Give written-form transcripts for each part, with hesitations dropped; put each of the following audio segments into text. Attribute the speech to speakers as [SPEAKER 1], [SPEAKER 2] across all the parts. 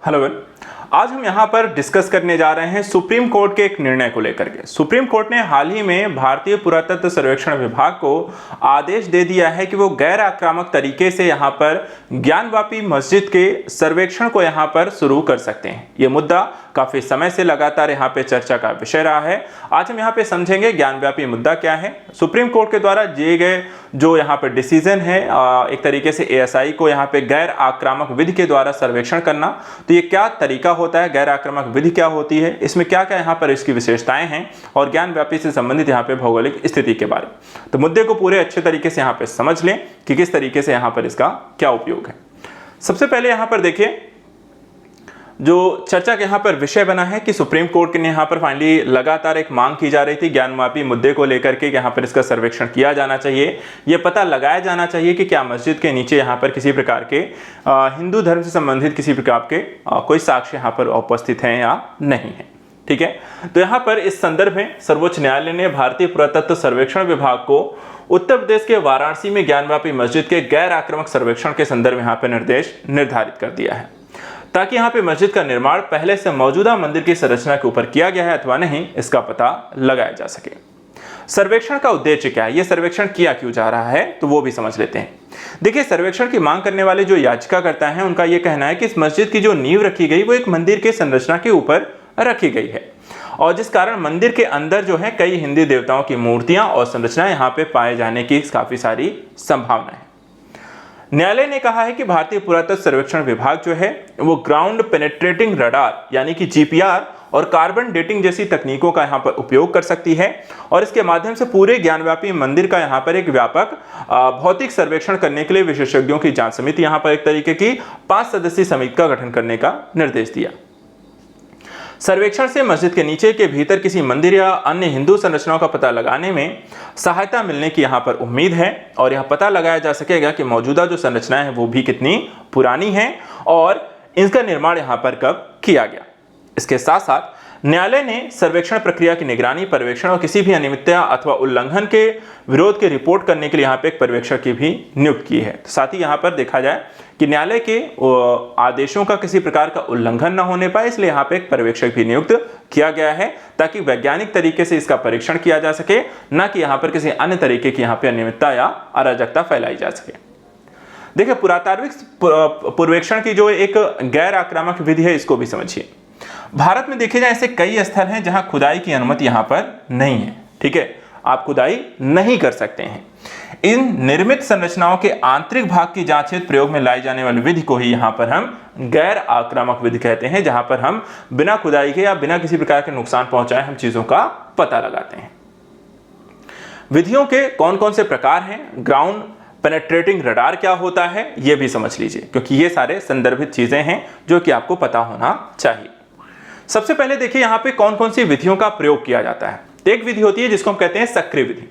[SPEAKER 1] Hello one. आज हम यहाँ पर डिस्कस करने जा रहे हैं सुप्रीम कोर्ट के एक निर्णय को लेकर के। सुप्रीम कोर्ट ने हाल ही में भारतीय पुरातत्व सर्वेक्षण विभाग को आदेश दे दिया है कि वो गैर आक्रामक तरीके से यहाँ पर ज्ञानवापी मस्जिद के सर्वेक्षण को यहाँ पर शुरू कर सकते हैं। ये मुद्दा काफी समय से लगातार यहाँ पे चर्चा का विषय रहा है। आज हम यहाँ पे समझेंगे ज्ञानव्यापी मुद्दा क्या है, सुप्रीम कोर्ट के द्वारा दिए गए जो यहाँ पे डिसीजन है, एक तरीके से एएसआई को यहाँ पे गैर आक्रामक विधि के द्वारा सर्वेक्षण करना, तो ये क्या तरीका होता है, गैर आक्रामक विधि क्या होती है, इसमें क्या क्या यहाँ पर इसकी विशेषताएं हैं और ज्ञानव्यापी से संबंधित यहाँ पे भौगोलिक स्थिति के बारे में। तो मुद्दे को पूरे अच्छे तरीके से यहाँ पे समझ लें कि किस तरीके से यहाँ पर इसका क्या उपयोग है। सबसे पहले यहाँ पर देखिए, जो चर्चा के यहाँ पर विषय बना है कि सुप्रीम कोर्ट ने यहाँ पर फाइनली लगातार एक मांग की जा रही थी ज्ञानवापी मुद्दे को लेकर के, यहाँ पर इसका सर्वेक्षण किया जाना चाहिए, ये पता लगाया जाना चाहिए कि क्या मस्जिद के नीचे यहाँ पर किसी प्रकार के हिंदू धर्म से संबंधित किसी प्रकार के कोई साक्ष्य यहाँ पर उपस्थित हैं या नहीं है। ठीक है, तो यहाँ पर इस संदर्भ में सर्वोच्च न्यायालय ने भारतीय पुरातत्व सर्वेक्षण विभाग को उत्तर प्रदेश के वाराणसी में ज्ञानवापी मस्जिद के गैर आक्रामक सर्वेक्षण के संदर्भ में यहाँ पर निर्देश निर्धारित कर दिया है, ताकि यहाँ पे मस्जिद का निर्माण पहले से मौजूदा मंदिर की संरचना के ऊपर किया गया है अथवा नहीं, इसका पता लगाया जा सके। सर्वेक्षण का उद्देश्य क्या है, यह सर्वेक्षण किया क्यों जा रहा है, तो वो भी समझ लेते हैं। देखिए, सर्वेक्षण की मांग करने वाले जो याचिकाकर्ता हैं, उनका यह कहना है कि इस मस्जिद की जो नींव रखी गई वो एक मंदिर के संरचना के ऊपर रखी गई है और जिस कारण मंदिर के अंदर जो है कई हिंदू देवताओं की मूर्तियां और संरचनाएं यहाँ पे पाए जाने की काफी सारी संभावना है। न्यायालय ने कहा है कि भारतीय पुरातत्व सर्वेक्षण विभाग जो है वो ग्राउंड पेनेट्रेटिंग रडार यानी कि जीपीआर और कार्बन डेटिंग जैसी तकनीकों का यहाँ पर उपयोग कर सकती है और इसके माध्यम से पूरे ज्ञानव्यापी मंदिर का यहाँ पर एक व्यापक भौतिक सर्वेक्षण करने के लिए विशेषज्ञों की जांच समिति, यहाँ पर एक तरीके की 5 सदस्यीय समिति का गठन करने का निर्देश दिया। सर्वेक्षण से मस्जिद के नीचे के भीतर किसी मंदिर या अन्य हिंदू संरचनाओं का पता लगाने में सहायता मिलने की यहाँ पर उम्मीद है और यह पता लगाया जा सकेगा कि मौजूदा जो संरचनाएं हैं वो भी कितनी पुरानी हैं और इनका निर्माण यहाँ पर कब किया गया। इसके साथ साथ न्यायालय ने सर्वेक्षण प्रक्रिया की निगरानी, पर्यवेक्षण और किसी भी अनियमितता अथवा उल्लंघन के विरोध की रिपोर्ट करने के लिए यहाँ पे एक पर्यवेक्षक की भी नियुक्त की है। तो साथ ही यहाँ पर देखा जाए कि न्यायालय के आदेशों का किसी प्रकार का उल्लंघन न होने पाए, इसलिए यहाँ पे एक पर्यवेक्षक भी नियुक्त किया गया है ताकि वैज्ञानिक तरीके से इसका परीक्षण किया जा सके, न कि यहाँ पर किसी अन्य तरीके की यहाँ पे अनियमितता या अराजकता फैलाई जा सके। देखिए, पुरातात्विक पूर्वेक्षण की जो एक गैर आक्रामक विधि है, इसको भी समझिए। भारत में देखे जाए ऐसे कई स्थल हैं जहां खुदाई की अनुमति यहां पर नहीं है। ठीक है, आप खुदाई नहीं कर सकते हैं। इन निर्मित संरचनाओं के आंतरिक भाग की जांच हेतु प्रयोग में लाई जाने वाली विधि को ही यहां पर हम गैर आक्रामक विधि कहते हैं, जहां पर हम बिना खुदाई के या बिना किसी प्रकार के नुकसान पहुंचाए हम चीजों का पता लगाते हैं। विधियों के कौन कौन से प्रकार हैं, ग्राउंड पेनेट्रेटिंग रडार क्या होता है, यह भी समझ लीजिए, क्योंकि ये सारे संदर्भित चीजें हैं जो कि आपको पता होना चाहिए। सबसे पहले देखिए यहाँ पे कौन कौन सी विधियों का प्रयोग किया जाता है। एक विधि होती है जिसको हम कहते हैं सक्रिय विधि।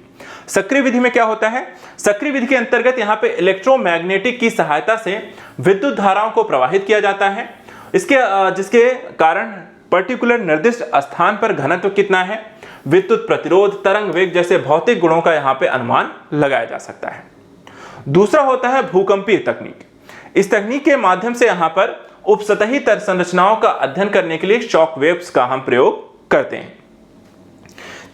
[SPEAKER 1] सक्रिय विधि में क्या होता है, सक्रिय विधि के अंतर्गत यहाँ पे इलेक्ट्रोमैग्नेटिक की सहायता से विद्युत धाराओं को प्रवाहित किया जाता है, जिसके कारण पर्टिकुलर निर्दिष्ट स्थान पर घनत्व कितना है, विद्युत प्रतिरोध, तरंग वेग जैसे भौतिक गुणों का यहाँ पे अनुमान लगाया जा सकता है। दूसरा होता है भूकंपीय तकनीक। इस तकनीक के माध्यम से यहाँ पर उपसतही संरचनाओं का अध्ययन करने के लिए शॉक वेव्स का हम प्रयोग करते हैं।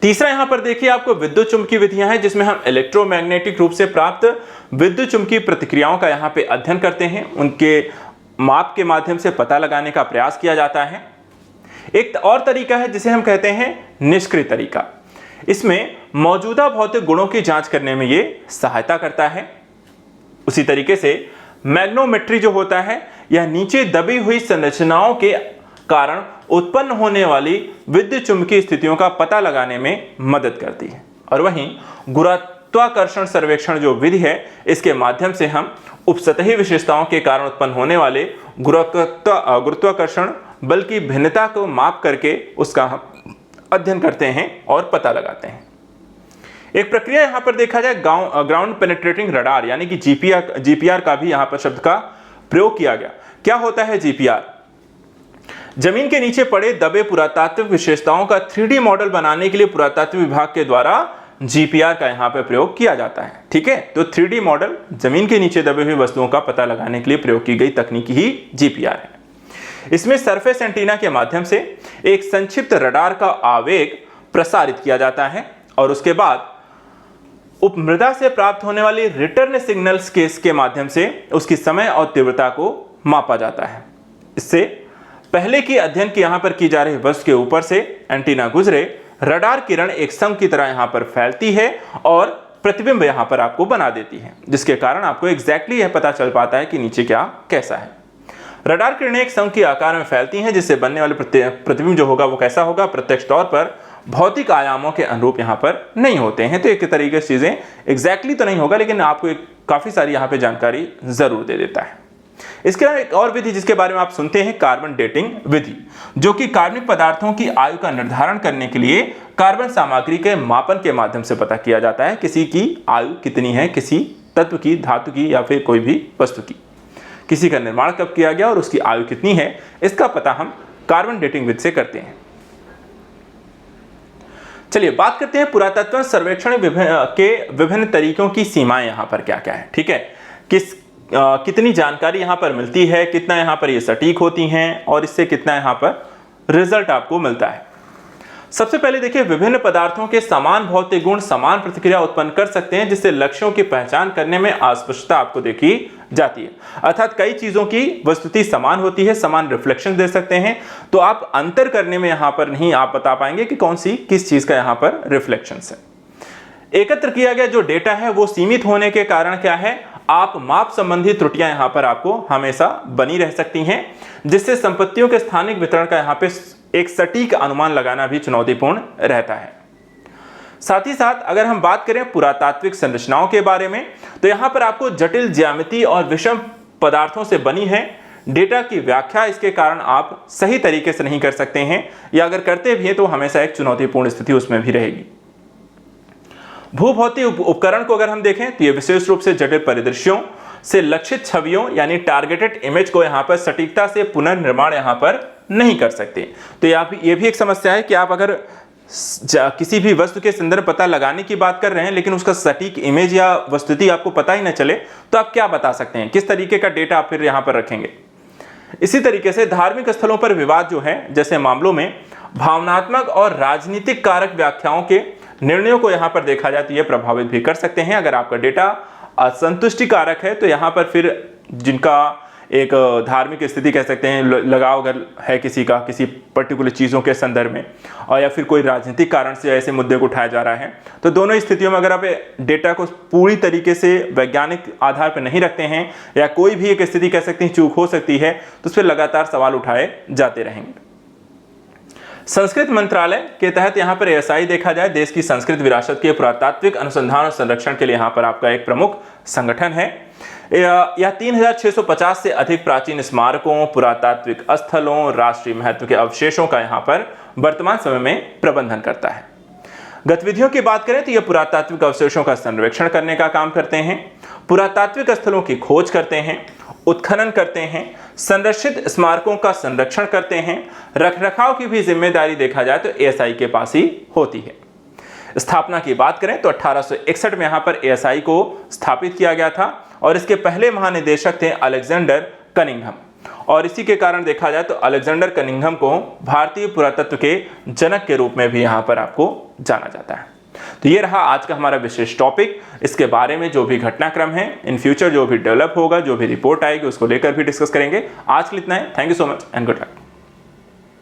[SPEAKER 1] तीसरा यहां पर देखिए आपको विद्युत चुंबकीय विधियां हैं, जिसमें हम इलेक्ट्रोमैग्नेटिक रूप से प्राप्त विद्युत चुंबकीय प्रतिक्रियाओं का यहां पे अध्ययन करते हैं, उनके माप के माध्यम से पता लगाने का प्रयास किया जाता है। एक और तरीका है जिसे हम कहते हैं निष्क्रिय तरीका। इसमें मौजूदा भौतिक गुणों की जांच करने में यह सहायता करता है। उसी तरीके से मैग्नोमेट्री जो होता है, यह नीचे दबी हुई संरचनाओं के कारण उत्पन्न होने वाली विद्युत चुंबकीय स्थितियों का पता लगाने में मदद करती है। और वहीं गुरुत्वाकर्षण सर्वेक्षण जो विधि है, इसके माध्यम से हम उपसतही विशेषताओं के कारण उत्पन्न होने वाले गुरुत्वाकर्षण बल की भिन्नता को माप करके उसका हम अध्ययन करते हैं और पता लगाते हैं। एक प्रक्रिया यहां पर देखा जाए ग्राउंड पेनेट्रेटिंग रडार यानी कि जीपीआर का भी यहां पर शब्द का प्रयोग किया गया। क्या होता है जीपीआर? जमीन के नीचे पड़े दबे पुरातात्विक विशेषताओं का 3D मॉडल बनाने के लिए पुरातत्व विभाग के द्वारा जीपीआर का यहां पर प्रयोग किया जाता है। ठीक है, तो 3D मॉडल जमीन के नीचे दबे हुए वस्तुओं का पता लगाने के लिए प्रयोग की गई तकनीक ही जीपीआर है। इसमें सरफेस एंटीना के माध्यम से एक संक्षिप्त रडार का आवेग प्रसारित किया जाता है और उसके बाद उपमृदा से प्राप्त होने वाली रिटर्न सिग्नल्स के माध्यम से उसकी समय और तीव्रता को मापा जाता है। इससे पहले की अध्ययन की यहां पर की जा रही वस्तु के ऊपर से एंटीना गुजरे रडार किरण एक संघ की तरह यहां पर फैलती है और प्रतिबिंब यहां पर आपको बना देती है, जिसके कारण आपको एग्जैक्टली यह पता चल पाता है कि नीचे क्या कैसा है। रडार किरणें एक संघ के आकार में फैलती हैं, जिससे बनने वाले प्रतिबिंब जो होगा वो कैसा होगा, प्रत्यक्ष तौर पर भौतिक आयामों के अनुरूप यहां पर नहीं होते हैं। तो एक तरीके से चीजें एग्जैक्टली तो नहीं होगा, लेकिन आपको काफी सारी यहां पे जानकारी जरूर दे देता है। इसके अलावा एक और विधि जिसके बारे में आप सुनते हैं, कार्बन डेटिंग विधि, जो कि कार्बनिक पदार्थों की आयु का निर्धारण करने के लिए कार्बन सामग्री के मापन के माध्यम से पता किया जाता है किसी की आयु कितनी है, किसी तत्व की, धातु की या फिर कोई भी वस्तु की, किसी का निर्माण कब किया गया और उसकी आयु कितनी है, इसका पता हम कार्बन डेटिंग विधि से करते हैं। चलिए बात करते हैं पुरातत्व सर्वेक्षण के विभिन्न तरीकों की सीमाएं यहां पर क्या क्या है। ठीक है, कितनी जानकारी यहां पर मिलती है, कितना यहां पर ये सटीक होती हैं और इससे कितना यहां पर रिजल्ट आपको मिलता है। सबसे पहले देखिए, विभिन्न पदार्थों के समान भौतिक गुण समान प्रतिक्रिया उत्पन्न कर सकते हैं, जिससे लक्ष्यों की पहचान करने में अस्पष्टता आपको देखी जाती है। अर्थात कई चीजों की वस्तुति समान होती है, समान रिफ्लेक्शन दे सकते हैं, तो आप अंतर करने में यहां पर नहीं आप बता पाएंगे कि कौन सी किस चीज का यहां पर रिफ्लेक्शन है। एकत्र किया गया जो डेटा है वो सीमित होने के कारण क्या है, आप माप संबंधी त्रुटियां यहां पर आपको हमेशा बनी रह सकती हैं, जिससे संपत्तियों के स्थानिक वितरण का यहां पे एक सटीक अनुमान लगाना भी चुनौतीपूर्ण रहता है। साथ ही साथ अगर हम बात करें पुरातात्विक संरचनाओं के बारे में, तो यहां पर आपको जटिल ज्यामिति और विषम पदार्थों से बनी है डेटा की व्याख्या, इसके कारण आप सही तरीके से नहीं कर सकते हैं, या अगर करते भी हैं तो हमेशा एक चुनौतीपूर्ण स्थिति उसमें भी रहेगी। भूभौतिक उपकरण को अगर हम देखें तो ये विशेष रूप से जटिल परिदृश्यों से लक्षित छवियों यानी टारगेटेड इमेज को यहां पर सटीकता से पुनर्निर्माण यहां पर नहीं कर सकते। तो ये भी एक समस्या है कि आप अगर किसी भी वस्तु के संदर्भ पता लगाने की बात कर रहे हैं, लेकिन उसका सटीक इमेज या वस्तुति आपको पता ही न चले, तो आप क्या बता सकते हैं, किस तरीके का डेटा आप फिर यहां पर रखेंगे। इसी तरीके से धार्मिक स्थलों पर विवाद जो है, जैसे मामलों में भावनात्मक और राजनीतिक कारक व्याख्याओं के निर्णयों को यहां पर देखा जाए तो ये प्रभावित भी कर सकते हैं। अगर आपका डेटा असंतुष्टि कारक है तो यहां पर फिर जिनका एक धार्मिक स्थिति कह सकते हैं, लगाव अगर है किसी का किसी पर्टिकुलर चीज़ों के संदर्भ में, और या फिर कोई राजनीतिक कारण से ऐसे मुद्दे को उठाया जा रहा है, तो दोनों स्थितियों में अगर आप डेटा को पूरी तरीके से वैज्ञानिक आधार पर नहीं रखते हैं, या कोई भी एक स्थिति कह सकते हैं चूक हो सकती है, तो उस पर लगातार सवाल उठाए जाते रहेंगे। संस्कृत मंत्रालय के तहत यहाँ पर ASI देखा जाए, देश की संस्कृत विरासत के पुरातात्विक अनुसंधान और संरक्षण के लिए यहाँ पर आपका एक प्रमुख संगठन है। यह 3650 से अधिक प्राचीन स्मारकों, पुरातात्विक स्थलों, राष्ट्रीय महत्व के अवशेषों का यहाँ पर वर्तमान समय में प्रबंधन करता है। गतिविधियों की बात करें तो यह पुरातात्विक अवशेषों का सर्वेक्षण करने का काम करते हैं, पुरातात्विक स्थलों की खोज करते हैं, उत्खनन करते हैं, संरक्षित स्मारकों का संरक्षण करते हैं, रखरखाव की भी जिम्मेदारी देखा जाए तो ASI के पास ही होती है। स्थापना की बात करें तो 1861 में यहाँ पर ASI को स्थापित किया गया था और इसके पहले महानिदेशक थे अलेक्जेंडर कनिंघम, और इसी के कारण देखा जाए तो अलेक्जेंडर कनिंघम को भारतीय पुरातत्व के जनक के रूप में भी यहाँ पर आपको जाना जाता है। तो ये रहा आज का हमारा विशेष टॉपिक। इसके बारे में जो भी घटनाक्रम है, इन फ्यूचर जो भी डेवलप होगा, जो भी रिपोर्ट आएगी, उसको लेकर भी डिस्कस करेंगे। आज के लिए इतना है। Thank you so much and good luck.